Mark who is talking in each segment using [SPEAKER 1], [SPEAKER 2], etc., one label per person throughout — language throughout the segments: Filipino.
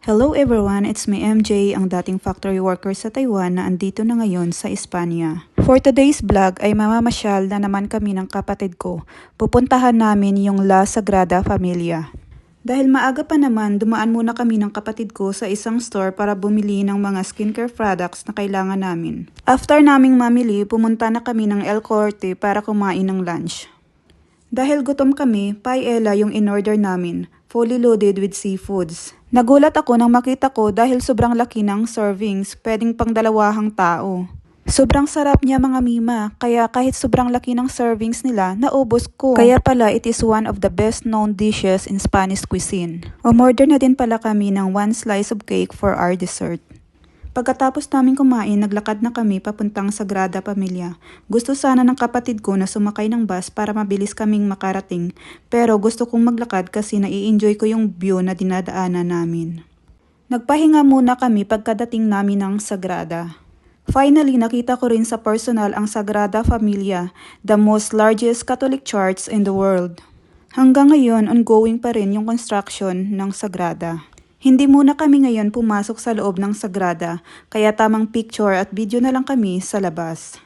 [SPEAKER 1] Hello everyone, it's me MJ, ang dating factory worker sa Taiwan na andito na ngayon sa Espanya. For today's vlog ay mamamasyal na naman kami ng kapatid ko. Pupuntahan namin yung La Sagrada Familia. Dahil maaga pa naman, dumaan muna kami ng kapatid ko sa isang store para bumili ng mga skincare products na kailangan namin. After naming mamili, pumunta na kami ng El Corte para kumain ng lunch. Dahil gutom kami, paella yung in-order namin, fully loaded with seafoods. Nagulat ako nang makita ko dahil sobrang laki ng servings, pwedeng pang dalawahang tao. Sobrang sarap niya mga mima, kaya kahit sobrang laki ng servings nila, naubos ko. Kaya pala it is one of the best known dishes in Spanish cuisine. Umorder na din pala kami ng 1 slice of cake for our dessert. Pagkatapos namin kumain, naglakad na kami papuntang Sagrada Familia. Gusto sana ng kapatid ko na sumakay ng bus para mabilis kaming makarating, pero gusto kong maglakad kasi nai-enjoy ko yung view na dinadaanan namin. Nagpahinga muna kami pagkadating namin ng Sagrada. Finally, nakita ko rin sa personal ang Sagrada Familia, the most largest Catholic church in the world. Hanggang ngayon, ongoing pa rin yung construction ng Sagrada. Hindi muna kami ngayon pumasok sa loob ng Sagrada, kaya tamang picture at video na lang kami sa labas.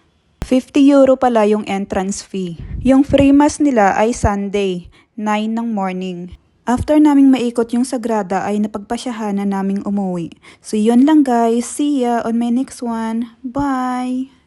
[SPEAKER 1] 50 euro pala yung entrance fee. Yung free mass nila ay Sunday, 9 ng morning. After naming maikot yung Sagrada ay napagpasyahan na naming umuwi. So yun lang guys, see ya on my next one. Bye!